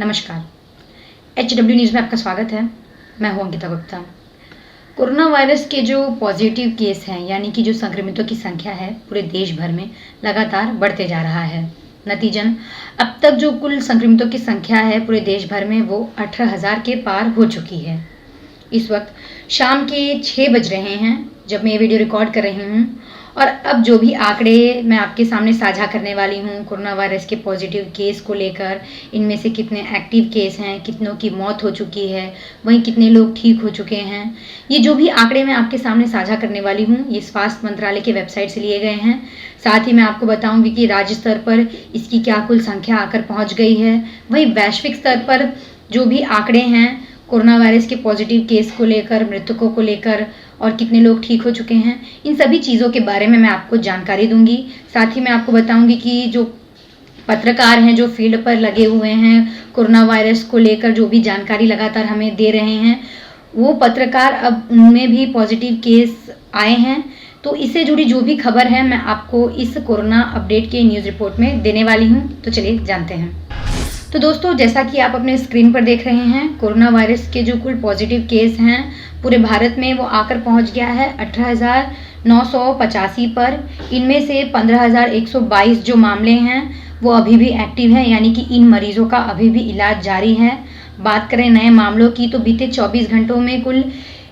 नमस्कार। HW news में आपका स्वागत है। मैं हूं अंकिता गुप्ता। कोरोना वायरस के जो पॉजिटिव केस हैं यानी कि जो संक्रमितों की संख्या है पूरे देश भर में लगातार बढ़ते जा रहा है। नतीजन अब तक जो कुल संक्रमितों की संख्या है पूरे देश भर में वो 18,000 के पार हो चुकी है। इस वक्त शाम के 6 बज रहे हैं जब मैं ये वीडियो रिकॉर्ड कर रही हूँ और अब जो भी आंकड़े मैं आपके सामने साझा करने वाली हूँ कोरोना वायरस के पॉजिटिव केस को लेकर, इनमें से कितने एक्टिव केस हैं, कितनों की मौत हो चुकी है, वहीं कितने लोग ठीक हो चुके हैं, ये जो भी आंकड़े मैं आपके सामने साझा करने वाली हूँ ये स्वास्थ्य मंत्रालय के वेबसाइट से लिए गए हैं। साथ ही मैं आपको बताऊंगी कि राज्य स्तर पर इसकी क्या कुल संख्या आकर पहुंच गई है, वहीं वैश्विक स्तर पर जो भी आंकड़े हैं कोरोना वायरस के पॉजिटिव केस को लेकर, मृतकों को लेकर और कितने लोग ठीक हो चुके हैं, इन सभी चीज़ों के बारे में मैं आपको जानकारी दूंगी। साथ ही मैं आपको बताऊंगी कि जो पत्रकार हैं जो फील्ड पर लगे हुए हैं कोरोना वायरस को लेकर जो भी जानकारी लगातार हमें दे रहे हैं, वो पत्रकार अब उनमें भी पॉजिटिव केस आए हैं। तो इससे जुड़ी जो भी खबर है मैं आपको इस कोरोना अपडेट के न्यूज़ रिपोर्ट में देने वाली हूँ। तो चलिए जानते हैं। तो दोस्तों, जैसा कि आप अपने स्क्रीन पर देख रहे हैं कोरोना वायरस के जो कुल पॉजिटिव केस हैं पूरे भारत में वो आकर पहुंच गया है 18,985 पर। इनमें से 15,122 जो मामले हैं वो अभी भी एक्टिव हैं, यानी कि इन मरीजों का अभी भी इलाज जारी है। बात करें नए मामलों की तो बीते 24 घंटों में कुल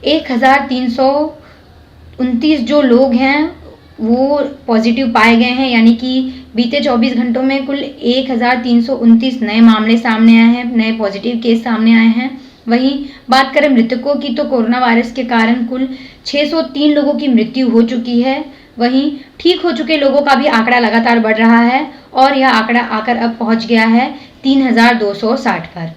1,329 जो लोग हैं वो पॉजिटिव पाए गए हैं, यानी कि बीते 24 घंटों में कुल 1,329 नए मामले सामने आए हैं, नए पॉजिटिव केस सामने आए हैं। वहीं बात करें मृतकों की तो कोरोना वायरस के कारण कुल 603 लोगों की मृत्यु हो चुकी है। वहीं ठीक हो चुके लोगों का भी आंकड़ा लगातार बढ़ रहा है और यह आंकड़ा आकर अब पहुंच गया है 3,260 पर।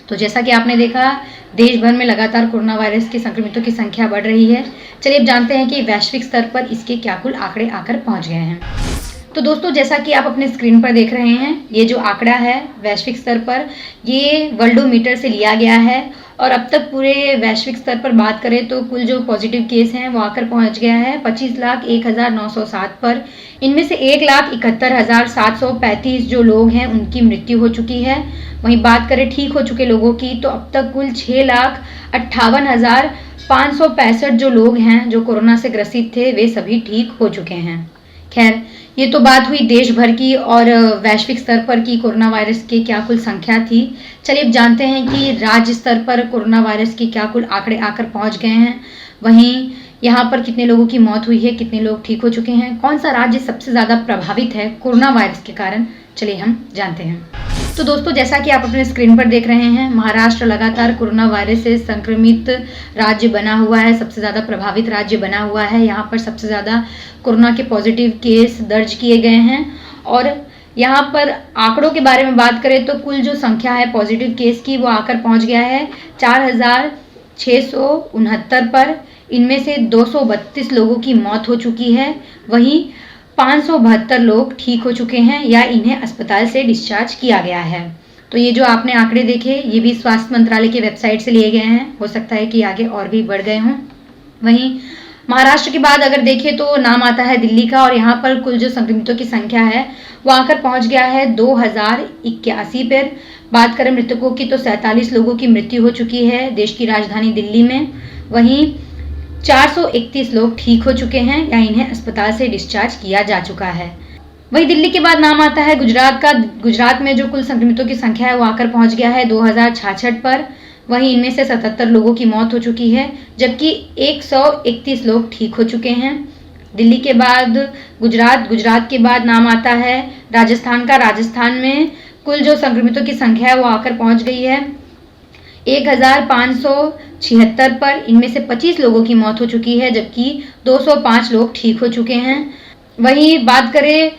तो जैसा कि आपने देखा देश भर में लगातार कोरोना वायरस के संक्रमितों की संख्या बढ़ रही है। चलिए अब जानते हैं कि वैश्विक स्तर पर इसके क्या कुल आंकड़े आकर पहुंच गए हैं। तो दोस्तों, जैसा कि आप अपने स्क्रीन पर देख रहे हैं ये जो आंकड़ा है वैश्विक स्तर पर ये वर्ल्डोमीटर से लिया गया है और अब तक पूरे वैश्विक स्तर पर बात करें तो कुल जो पॉजिटिव केस हैं वो आकर पहुंच गया है 25,01,907 पर। इनमें से 1,71,735 जो लोग हैं उनकी मृत्यु हो चुकी है। वहीं बात करें ठीक हो चुके लोगों की तो अब तक कुल 6,58,565 जो लोग हैं जो कोरोना से ग्रसित थे वे सभी ठीक हो चुके हैं। खैर, ये तो बात हुई देश भर की और वैश्विक स्तर पर की कोरोना वायरस की क्या कुल संख्या थी। चलिए अब जानते हैं कि राज्य स्तर पर कोरोना वायरस के क्या कुल आंकड़े आकर पहुंच गए हैं, वहीं यहाँ पर कितने लोगों की मौत हुई है, कितने लोग ठीक हो चुके हैं, कौन सा राज्य सबसे ज़्यादा प्रभावित है कोरोना वायरस के कारण, चलिए हम जानते हैं। तो दोस्तों, जैसा कि आप अपने स्क्रीन पर देख रहे हैं महाराष्ट्र लगातार कोरोना वायरस से संक्रमित राज्य बना हुआ है, सबसे ज़्यादा प्रभावित राज्य बना हुआ है। यहाँ पर सबसे ज़्यादा कोरोना के पॉजिटिव केस दर्ज किए गए हैं और यहाँ पर आंकड़ों के बारे में बात करें तो कुल जो संख्या है पॉजिटिव केस की वो आकर पहुँच गया है 4,669 पर। इनमें से 232 लोगों की मौत हो चुकी है, वहीं 572 लोग ठीक हो चुके हैं या इन्हें अस्पताल से डिस्चार्ज किया गया है। तो ये जो आपने आंकड़े देखे ये भी स्वास्थ्य मंत्रालय की वेबसाइट से लिए गए हैं, हो सकता है कि आगे और भी बढ़ गए हों। वहीं महाराष्ट्र के बाद अगर देखें तो नाम आता है दिल्ली का और यहाँ पर कुल जो संक्रमितों की संख्या है वो आकर पहुँच गया है 2,081 पर। बात करें मृतकों की तो 47 लोगों की मृत्यु हो चुकी है देश की राजधानी दिल्ली में। वहीं 431 लोग ठीक हो चुके हैं या इन्हें अस्पताल से डिस्चार्ज किया जा चुका है। वहीं दिल्ली के बाद नाम आता है गुजरात का। गुजरात में जो कुल संक्रमितों की संख्या है वो आकर पहुंच गया है 2,066 पर। वहीं इनमें से 77 लोगों की मौत हो चुकी है जबकि 131 लोग ठीक हो चुके हैं। दिल्ली के बाद गुजरात के बाद नाम आता है राजस्थान का। राजस्थान में कुल जो संक्रमितों की संख्या है वो आकर पहुंच गई है 1,576 पर। इनमें से 25 लोगों की मौत हो चुकी है जबकि 205 लोग ठीक हो चुके हैं। वहीं बात करें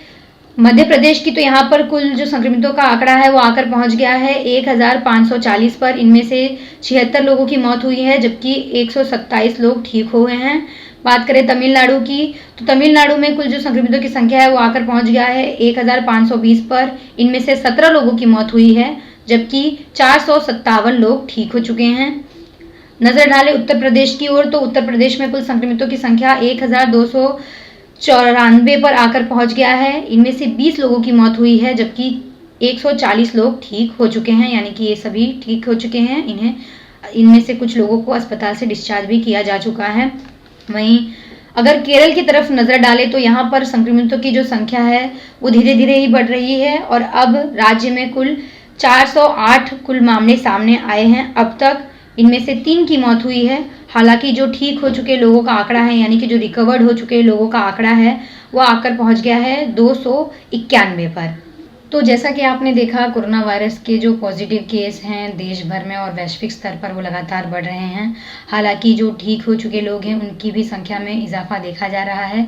मध्य प्रदेश की तो यहाँ पर कुल जो संक्रमितों का आंकड़ा है वो आकर पहुँच गया है 1,540 पर। इनमें से 76 लोगों की मौत हुई है जबकि 127 लोग ठीक हुए हैं। बात करें तमिलनाडु की तो तमिलनाडु में कुल जो संक्रमितों की संख्या है वो आकर पहुँच गया है 1,520 पर। इनमें से 17 लोगों की मौत हुई है जबकि 457 लोग ठीक हो चुके हैं। नजर डालें उत्तर प्रदेश की ओर तो उत्तर प्रदेश में कुल संक्रमितों की संख्या 1,294 पर आकर पहुंच गया है। इनमें से 20 लोगों की मौत हुई है जबकि 140 लोग ठीक हो चुके हैं, यानी कि ये सभी ठीक हो चुके हैं। इनमें से कुछ लोगों को अस्पताल से डिस्चार्ज भी किया जा चुका है। वहीं अगर केरल की तरफ नजर डालें तो यहाँ पर संक्रमितों की जो संख्या है वो धीरे धीरे ही बढ़ रही है और अब राज्य में कुल 408 कुल मामले सामने आए हैं। अब तक इनमें से 3 की मौत हुई है। हालांकि जो ठीक हो चुके लोगों का आंकड़ा है, यानी कि जो रिकवर्ड हो चुके लोगों का आंकड़ा है, वो आकर पहुंच गया है 291 पर। तो जैसा कि आपने देखा, कोरोना वायरस के जो पॉजिटिव केस हैं देश भर में और वैश्विक स्तर पर वो लगातार बढ़ रहे हैं। हालांकि जो ठीक हो चुके लोग हैं उनकी भी संख्या में इजाफा देखा जा रहा है।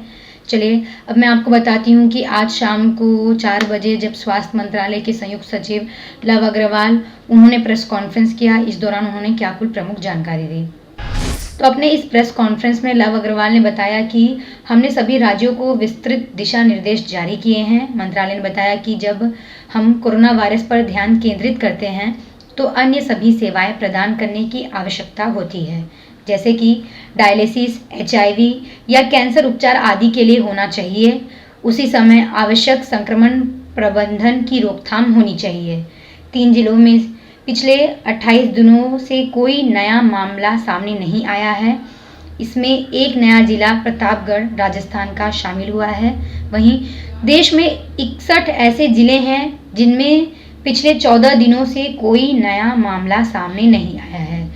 चलिए अब मैं आपको बताती हूँ कि आज शाम को 4 बजे जब स्वास्थ्य मंत्रालय के संयुक्त सचिव लव अग्रवाल उन्होंने प्रेस कॉन्फ्रेंस किया, इस दौरान उन्होंने क्या कुल प्रमुख जानकारी दी। तो अपने इस प्रेस कॉन्फ्रेंस में लव अग्रवाल ने बताया कि हमने सभी राज्यों को विस्तृत दिशा निर्देश जारी किए हैं। मंत्रालय ने बताया कि जब हम कोरोना वायरस पर ध्यान केंद्रित करते हैं तो अन्य सभी सेवाएं प्रदान करने की आवश्यकता होती है, जैसे कि डायलिसिस, HIV या कैंसर उपचार आदि के लिए होना चाहिए। उसी समय आवश्यक संक्रमण प्रबंधन की रोकथाम होनी चाहिए। 3 जिलों में पिछले 28 दिनों से कोई नया मामला सामने नहीं आया है। इसमें एक नया जिला प्रतापगढ़ राजस्थान का शामिल हुआ है। वहीं देश में 61 ऐसे जिले हैं जिनमें पिछले 14 दिनों से कोई नया मामला सामने नहीं आया है।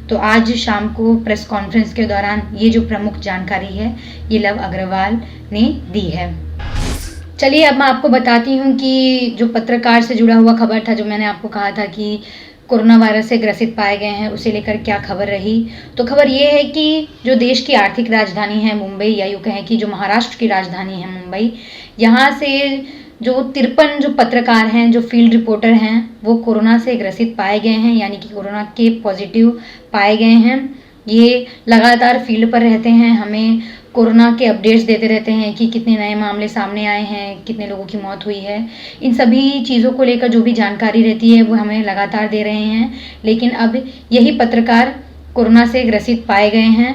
तो आज शाम को प्रेस कॉन्फ्रेंस के दौरान ये जो प्रमुख जानकारी है ये लव अग्रवाल ने दी है। चलिए अब मैं आपको बताती हूँ कि जो पत्रकार से जुड़ा हुआ खबर था, जो मैंने आपको कहा था कि कोरोना वायरस से ग्रसित पाए गए हैं, उसे लेकर क्या खबर रही। तो खबर ये है कि जो देश की आर्थिक राजधानी है मुंबई, या यूँ कहें कि जो महाराष्ट्र की राजधानी है मुंबई, यहाँ से जो 53 जो पत्रकार हैं, जो फील्ड रिपोर्टर हैं, वो कोरोना से ग्रसित पाए गए हैं, यानी कि कोरोना के पॉजिटिव पाए गए हैं। ये लगातार फील्ड पर रहते हैं, हमें कोरोना के अपडेट्स देते रहते हैं कि कितने नए मामले सामने आए हैं, कितने लोगों की मौत हुई है। इन सभी चीज़ों को लेकर जो भी जानकारी रहती है वो हमें लगातार दे रहे हैं। लेकिन अब यही पत्रकार कोरोना से ग्रसित पाए गए हैं।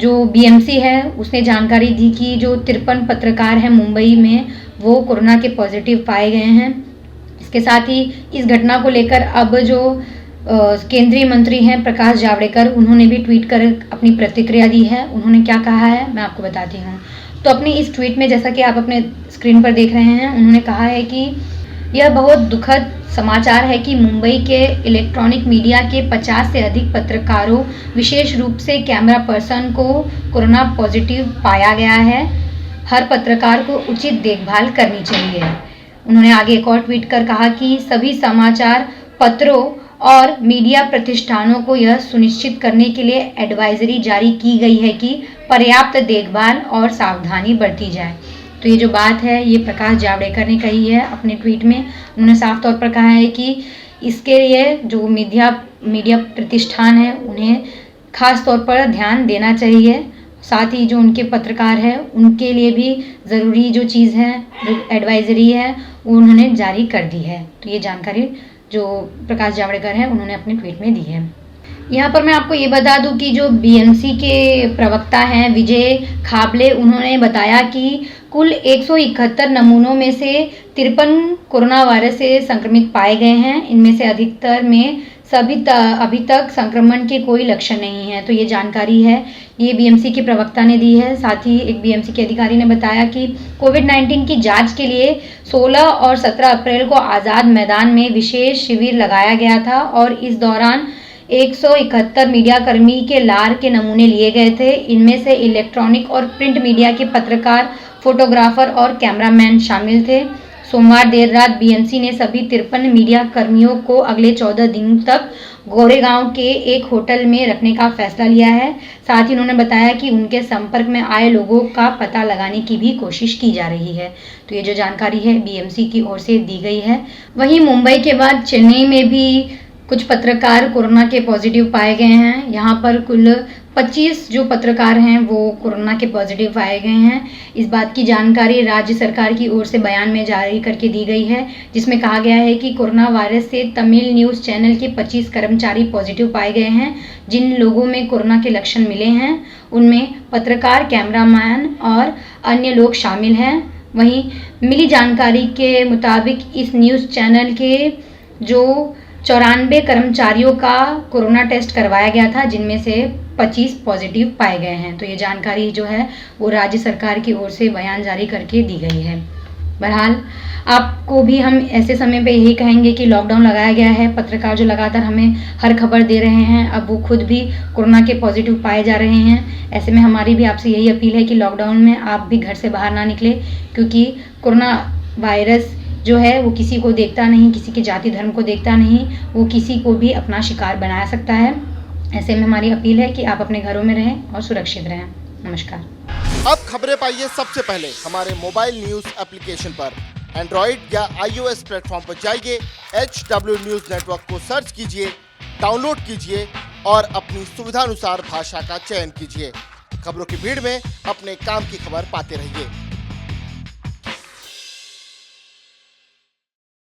जो BMC है उसने जानकारी दी कि जो 53 पत्रकार हैं मुंबई में वो कोरोना के पॉजिटिव पाए गए हैं। इसके साथ ही इस घटना को लेकर अब जो केंद्रीय मंत्री हैं प्रकाश जावड़ेकर, उन्होंने भी ट्वीट कर अपनी प्रतिक्रिया दी है। उन्होंने क्या कहा है मैं आपको बताती हूँ। तो अपनी इस ट्वीट में, जैसा कि आप अपने स्क्रीन पर देख रहे हैं, उन्होंने कहा है कि यह बहुत दुखद समाचार है कि मुंबई के इलेक्ट्रॉनिक मीडिया के 50 से अधिक पत्रकारों, विशेष रूप से कैमरा पर्सन को कोरोना पॉजिटिव पाया गया है। हर पत्रकार को उचित देखभाल करनी चाहिए। उन्होंने आगे एक और ट्वीट कर कहा कि सभी समाचार पत्रों और मीडिया प्रतिष्ठानों को यह सुनिश्चित करने के लिए एडवाइजरी जारी की गई है कि पर्याप्त देखभाल और सावधानी बरती जाए। तो ये जो बात है ये प्रकाश जावड़ेकर ने कही है अपने ट्वीट में। उन्होंने साफ तौर पर कहा है कि इसके लिए जो मीडिया प्रतिष्ठान है उन्हें खास तौर पर ध्यान देना चाहिए। साथ ही जो उनके पत्रकार हैं उनके लिए भी ज़रूरी जो चीज़ है, जो एडवाइजरी है, वो उन्होंने जारी कर दी है। तो ये जानकारी जो प्रकाश जावड़ेकर हैं उन्होंने अपने ट्वीट में दी है। यहाँ पर मैं आपको ये बता दूं कि जो BMC के प्रवक्ता हैं विजय खाबले, उन्होंने बताया कि कुल 171 नमूनों में से 53 कोरोना वायरस से संक्रमित पाए गए हैं। इनमें से अधिकतर में अभी तक संक्रमण के कोई लक्षण नहीं है। तो ये जानकारी है ये BMC के प्रवक्ता ने दी है। साथ ही एक BMC के अधिकारी ने बताया कि कोविड-19 की जांच के लिए 16 और 17 अप्रैल को आज़ाद मैदान में विशेष शिविर लगाया गया था और इस दौरान 171 मीडिया कर्मी के लार के नमूने लिए गए थे। इनमें से इलेक्ट्रॉनिक और प्रिंट मीडिया के पत्रकार, फोटोग्राफर और कैमरामैन शामिल थे। सोमवार देर रात BMC ने सभी 53 मीडिया कर्मियों को अगले 14 दिन तक गोरेगांव के एक होटल में रखने का फैसला लिया है। साथ ही उन्होंने बताया कि उनके संपर्क में आए लोगों का पता लगाने की भी कोशिश की जा रही है। तो ये जो जानकारी है BMC की ओर से दी गई है। वहीं मुंबई के बाद चेन्नई में भी कुछ पत्रकार कोरोना के पॉजिटिव पाए गए हैं। यहाँ पर कुल 25 जो पत्रकार हैं वो कोरोना के पॉजिटिव पाए गए हैं। इस बात की जानकारी राज्य सरकार की ओर से बयान में जारी करके दी गई है, जिसमें कहा गया है कि कोरोना वायरस से तमिल न्यूज़ चैनल के 25 कर्मचारी पॉजिटिव पाए गए हैं। जिन लोगों में कोरोना के लक्षण मिले हैं उनमें पत्रकार, कैमरामैन और अन्य लोग शामिल हैं। वहीं मिली जानकारी के मुताबिक इस न्यूज़ चैनल के जो 94 कर्मचारियों का कोरोना टेस्ट करवाया गया था, जिनमें से 25 पॉजिटिव पाए गए हैं। तो ये जानकारी जो है वो राज्य सरकार की ओर से बयान जारी करके दी गई है। बहरहाल आपको भी हम ऐसे समय पे यही कहेंगे कि लॉकडाउन लगाया गया है। पत्रकार जो लगातार हमें हर खबर दे रहे हैं, अब वो खुद भी कोरोना के पॉजिटिव पाए जा रहे हैं। ऐसे में हमारी भी आपसे यही अपील है कि लॉकडाउन में आप भी घर से बाहर ना निकले, क्योंकि कोरोना वायरस जो है वो किसी को देखता नहीं, किसी के जाति धर्म को देखता नहीं, वो किसी को भी अपना शिकार बना सकता है। ऐसे में हमारी अपील है कि आप अपने घरों में रहें और सुरक्षित रहें। नमस्कार। अब खबरें पाइए सबसे पहले हमारे मोबाइल न्यूज एप्लीकेशन पर। एंड्रॉइड या iOS प्लेटफॉर्म पर जाइए, HW न्यूज नेटवर्क को सर्च कीजिए, डाउनलोड कीजिए और अपनी सुविधानुसार भाषा का चयन कीजिए। खबरों की भीड़ में अपने काम की खबर पाते रहिए।